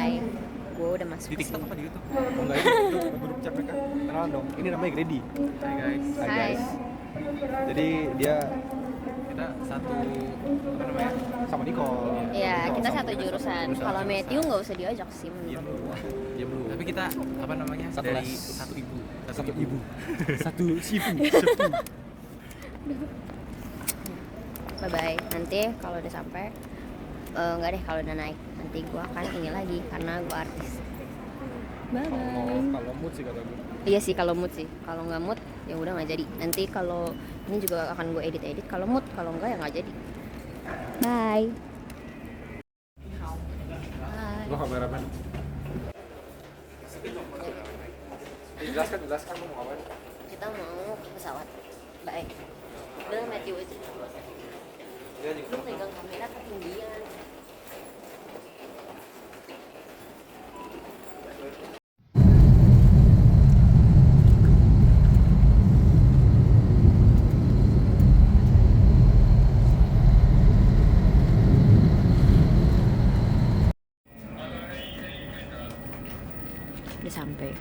Hai, gue udah masuk Di ke TikTok sini. apa di YouTube? Enggak, itu grup chat mereka. Kenalan dong. Ini namanya Grady. Hai guys, Hai Hai. guys. Jadi dia kita satu apa namanya? sama Nicole. Iya, Nicole kita sama satu kita jurusan. jurusan. Kalau Matthew nggak usah diajak sih Diam menurut dulu. gue. Diam dulu. Tapi kita apa namanya? Satu Dari les. satu ibu. Satu ibu. Satu shifu. Bye bye. Nanti kalau udah sampai, nggak deh kalau udah naik. Nanti gue akan ini lagi karena gue artis. Bye bye. Kalau mood sih kata gue. Iya sih kalau mood sih. Kalau nggak mood ya udah nggak jadi. Nanti kalau ini juga akan gue edit kalau mood, kalau nggak ya nggak jadi. Bye. Bye. Gua kameramen. Jelaskan lu mau ngapain? Kita mau ke pesawat. Bye. Udah Matthew aja. Dia juga. Lu pegang kamera ketinggian. Udah sampai.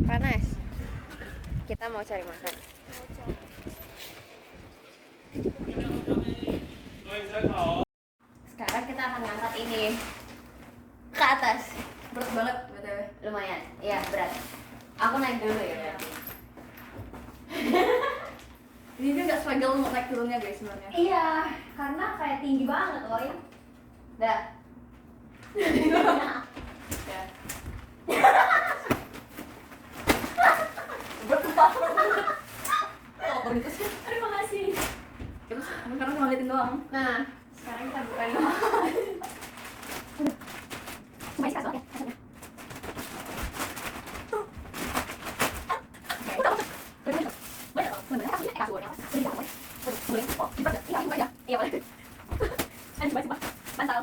Panas. Kita mau cari makan. Sekarang kita akan ngangkat ini ke atas. Berat banget btw. Lumayan. Iya, berat. Aku naik dulu ya berarti. Ini dia nggak struggle untuk naik turunnya guys sebenarnya. Iya, karena kayak tinggi banget, woy. Dah. Ya. Berat banget. Oh, begitu sih. Terima kasih. Terus sekarang cuma liatin doang. Nah, sekarang kita buka ini. Masih kasih ya? Iya boleh. Bantal.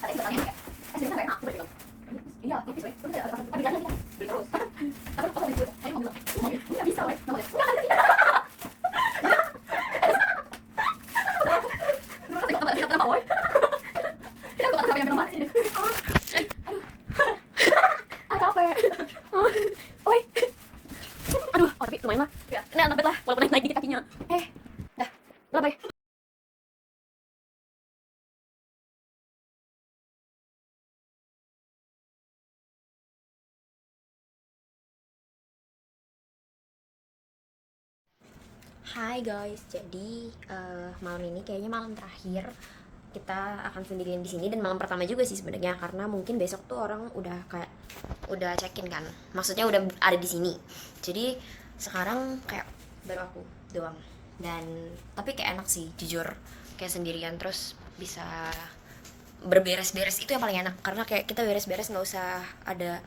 Ada yang bertanya. Iya, tapi tapi terus. Tapi kok bisa? Nggak bisa, weh. Nggak boleh. Kenapa, woi? Kita kok yang nomor sini. Capek. Oi. Aduh, tapi lumayan lah. Ya. Ini nampet lah, walaupun naik dikit kakinya. Dah. Berapa ya? Hai guys, jadi malam ini kayaknya malam terakhir kita akan sendirian di sini dan malam pertama juga sih sebenarnya karena mungkin besok tuh orang udah check-in kan, maksudnya udah ada di sini. Jadi sekarang kayak baru aku doang dan tapi kayak enak sih jujur, kayak sendirian terus bisa berberes-beres itu yang paling enak karena kayak kita beres-beres nggak usah ada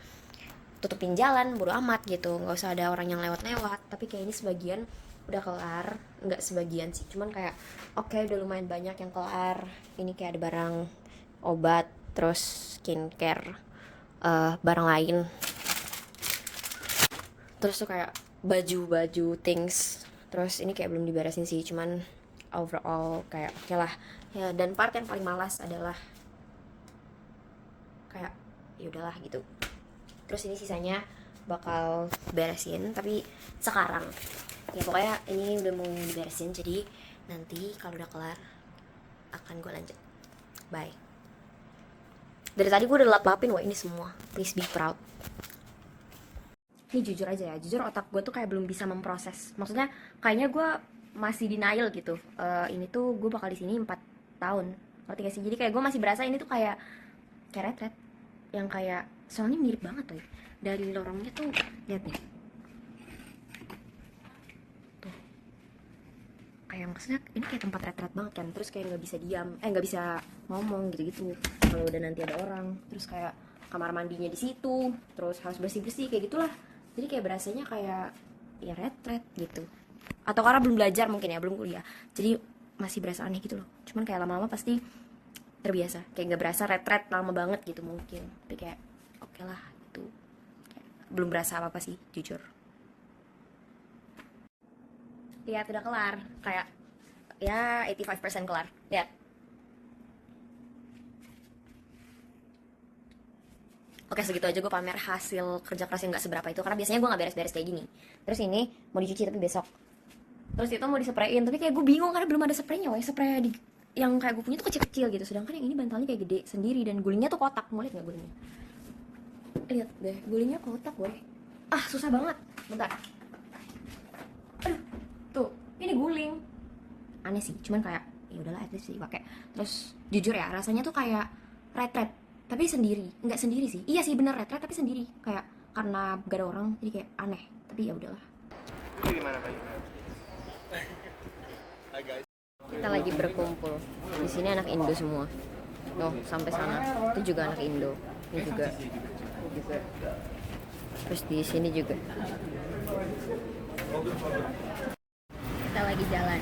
tutupin jalan bodo amat gitu, nggak usah ada orang yang lewat-lewat. Tapi kayak ini sebagian udah kelar, nggak sebagian sih, cuman kayak oke, udah lumayan banyak yang kelar. Ini kayak ada barang obat, terus skincare, barang lain, terus tuh kayak baju-baju things. Terus ini kayak belum diberesin sih, cuman overall kayak oke lah ya. Dan part yang paling malas adalah kayak ya udahlah gitu. Terus ini sisanya bakal beresin tapi sekarang ya, pokoknya ini udah mau diberesin, jadi nanti kalau udah kelar akan gue lanjut. Bye. Dari tadi gue udah lap-lapin wah ini semua, please be proud. Ini jujur aja ya, jujur otak gue tuh kayak belum bisa memproses, maksudnya kayaknya gue masih denial gitu. Ini tuh gue bakal di sini 4 tahun, ngerti gak sih? Jadi kayak gue masih berasa ini tuh kayak retret yang kayak, soalnya mirip banget tuh dari lorongnya tuh, lihat nih tuh, kayak maksudnya ini kayak tempat retret banget kan. Terus kayak nggak bisa diam, nggak bisa ngomong gitu-gitu kalau udah nanti ada orang. Terus kayak kamar mandinya di situ, terus harus bersih-bersih kayak gitulah. Jadi kayak berasanya kayak ya retret gitu, atau karena belum belajar mungkin ya, belum kuliah, jadi masih berasa aneh gitu loh. Cuman kayak lama-lama pasti terbiasa, kayak nggak berasa retret lama banget gitu mungkin, tapi kayak oke lah gitu. Kayak belum berasa apa-apa sih jujur. Lihat udah kelar, kayak ya 85% kelar. Lihat. Oke, segitu aja gue pamer hasil kerja keras yang gak seberapa itu, karena biasanya gue gak beres-beres kayak gini. Terus ini mau dicuci tapi besok. Terus itu mau diseprayin, tapi kayak gue bingung karena belum ada spraynya, woy. Spray yang kayak gue punya tuh kecil-kecil gitu, sedangkan yang ini bantalnya kayak gede sendiri dan gulingnya tuh kotak. Mau lihat nggak gulingnya? Lihat deh, gulingnya kotak, woy. Ah, susah banget. Bentar. Aduh, tuh, ini guling. Aneh sih, cuman kayak ya udahlah, at least sih pakai. Terus jujur ya, rasanya tuh kayak retret, tapi sendiri. Nggak sendiri sih. Iya sih bener retret tapi sendiri. Kayak karena gak ada orang jadi kayak aneh. Tapi ya udahlah. Ini gimana Pak? Hai guys. Kita lagi berkumpul. Di sini anak Indo semua. Tuh, sampai sana. Itu juga anak Indo. Ini juga. Ini juga. Terus di sini juga. Kita lagi jalan.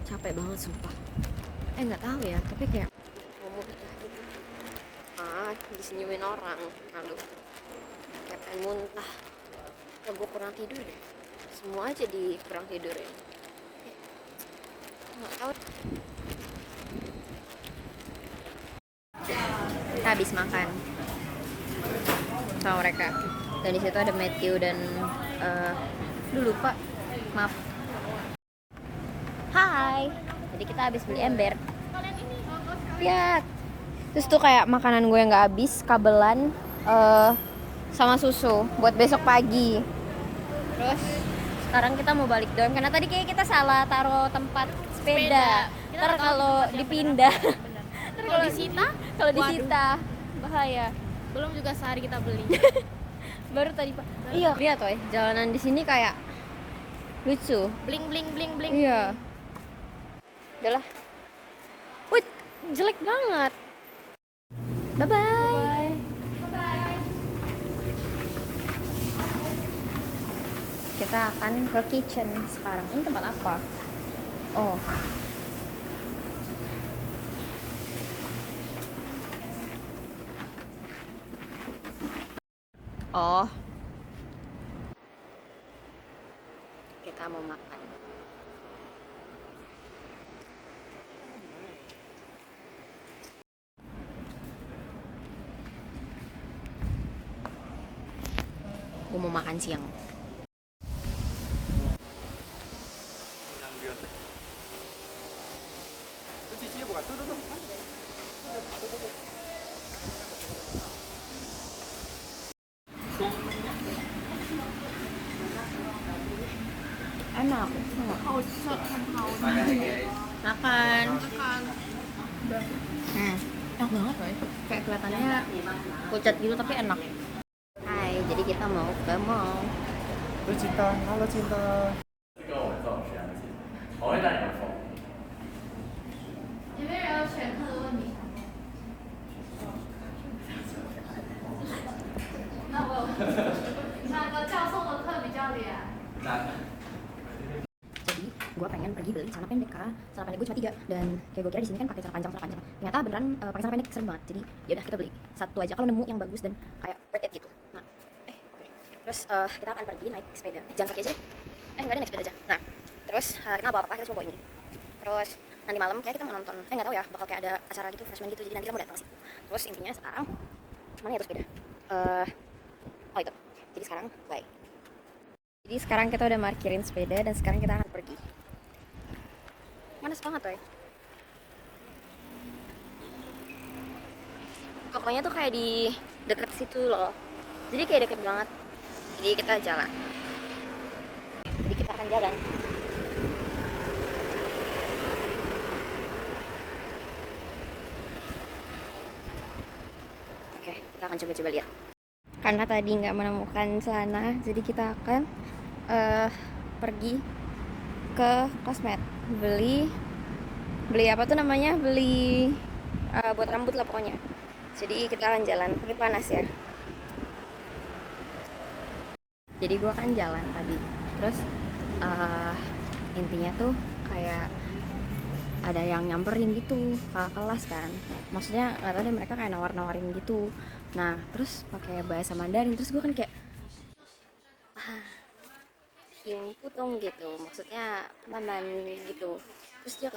Capek banget sumpah. Nggak tahu ya, tapi kayak ngomong gitu. Disenyumin orang. Aduh, kayak pengen muntah. Ya gue kurang tidur deh. Semua aja di kurang tidur ya. Nggak tahu. Kita habis makan sama mereka. Dan di situ ada Matthew dan lupa, maaf. Hai. Jadi kita habis beli ember. Lihat. Terus tuh kayak makanan gue yang nggak habis, kabelan sama susu buat besok pagi. Terus sekarang kita mau balik dorm karena tadi kayak kita salah taruh tempat sepeda. Ntar kalau dipindah, Kalau disita, kalau disita bahaya. belum juga sehari kita beli. Baru tadi Pak. Iya, lihat woy, jalanan di sini kayak lucu. Bling bling bling bling. Iya. Udahlah. Wih, jelek banget. Bye-bye. Kita akan ke kitchen sekarang. Ini tempat apa? Oh. Oh. Kita mau makan. Gue mau makan siang. Itu cicinya bukan tuh. Enak. Makan. Enak banget woy. Kayak kelihatannya pucat gitu tapi enak. Hai, jadi kita mau ke mall. Halo Cinta, halo Cinta.有没有人有选课的问题？那我有哪个教授的课比较厉害？ Jadi gue pengen pergi beli celana pendek karena celana pendek gue cuma 3 dan kayak gue kira di sini kan pakai celana panjang. Ternyata beneran pakai celana pendek serem banget. Jadi yaudah kita beli satu aja kalau nemu yang bagus dan kayak worth it gitu. Nah, oke. Terus kita akan pergi naik sepeda. Jalan kaki aja deh. Nggak ada naik sepeda aja. Nah, terus kita nggak bawa apa-apa, kita cuma bawa ini. Terus nanti malam kayak kita mau nonton. Nggak tahu ya, bakal kayak ada acara gitu, freshman gitu. Jadi nanti kita mau datang sih. Terus intinya sekarang mana ya tuh sepeda? Oh itu. Jadi sekarang bye. Jadi sekarang kita udah parkirin sepeda dan sekarang kita akan pergi. Panas banget woy. Pokoknya tuh kayak di deket situ loh. Jadi kayak deket banget. Jadi kita jalan. Jadi kita akan jalan. Oke, kita akan coba-coba lihat. Karena tadi nggak menemukan celana, jadi kita akan pergi ke Cosmed beli apa tuh namanya, beli buat rambut lah pokoknya. Jadi kita akan jalan, tapi panas ya. Jadi gue kan jalan tadi, terus intinya tuh kayak ada yang nyamperin gitu kakak kelas kan, maksudnya nggak tahu deh, mereka kayak nawar-nawarin gitu. Nah terus pakai bahasa Mandarin, terus gue kan kayak yang putong gitu, maksudnya mandan gitu. Terus dia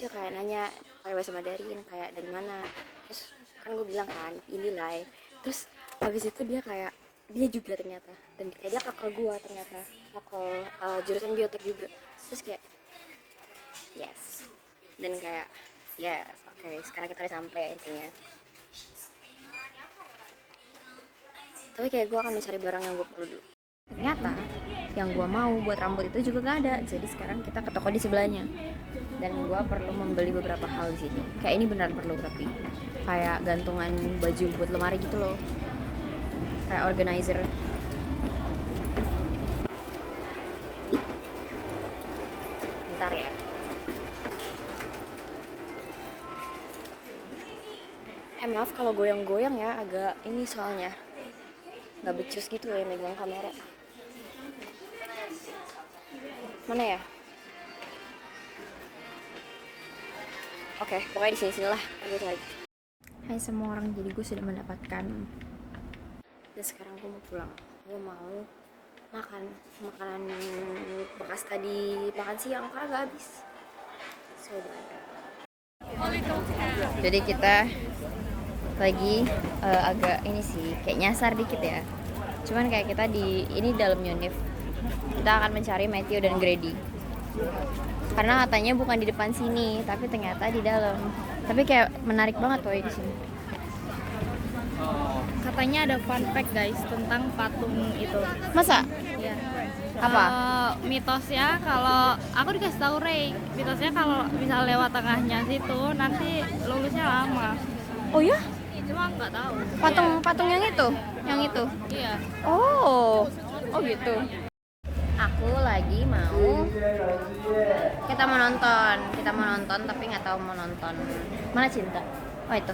kayak nanya pakai bahasa Mandarin kayak dari mana. Terus kan gue bilang kan ini lah. Terus habis itu dia juga ternyata, dan kayak dia kakak gue ternyata, kakak jurusan biotek juga. Terus kayak yes, dan kayak yes, oke, sekarang kita udah sampai intinya. Tapi kayak gue akan mencari barang yang gue perlu dulu. Ternyata yang gue mau buat rambut itu juga gak ada. Jadi sekarang kita ke toko di sebelahnya, dan gue perlu membeli beberapa hal di sini. Kayak ini benar perlu, tapi kayak gantungan baju buat lemari gitu loh, kayak organizer. Bentar ya. Maaf kalau goyang-goyang ya, agak ini soalnya nggak becus gitu ya megang kamera. Mana ya? Oke, pokoknya di sini lah. Hai semua orang, jadi gue sudah mendapatkan, dan sekarang gue mau pulang. Gue mau makan makanan bekas tadi makan siang karena gak habis. Jadi kita lagi agak ini sih kayak nyasar dikit ya. Cuman kayak kita di ini dalam Yunif. Kita akan mencari Matthew dan Grady. Karena katanya bukan di depan sini, tapi ternyata di dalam. Tapi kayak menarik banget woy di sini. Katanya ada fun fact guys tentang patung itu. Masa? Iya. Apa? Mitosnya kalau aku dikasih tahu Ray, mitosnya kalau misal lewat tengahnya situ nanti lulusnya lama. Oh ya? Cuma nggak tahu. Patung yang itu? Yang itu? Iya. Oh gitu. Aku lagi mau kita mau nonton tapi nggak tahu mau nonton mana. Cinta. Oh itu.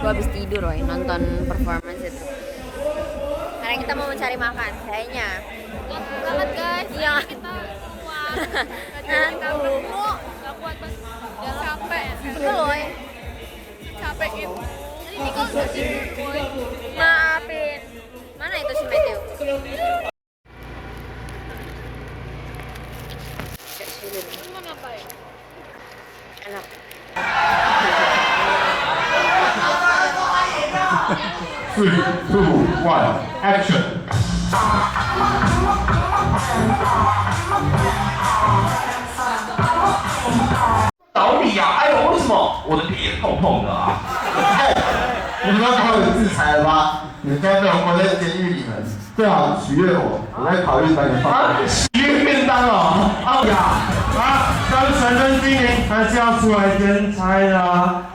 Gue habis tidur woy nonton performance itu. Karena kita mau mencari makan kayaknya. Banget guys. Iya. Kita kuat. Ngantuk. Nggak kuat pas jalan. Capek. Betul woy. Capek itu. Ini kok nggak tidur boy. Maafin. Mana itu si Matthew? Cuma ngapain? Enak. 3, 2, 1, action！ 倒你呀！哎呦，为什么我的脸痛痛的啊？你们要考虑制裁了吗？你们现在被我关在监狱里面，最好取悦我，我会考虑把你放啊，喜悦便当哦！哎呀，啊！当成真经营还是要出来兼差的啊！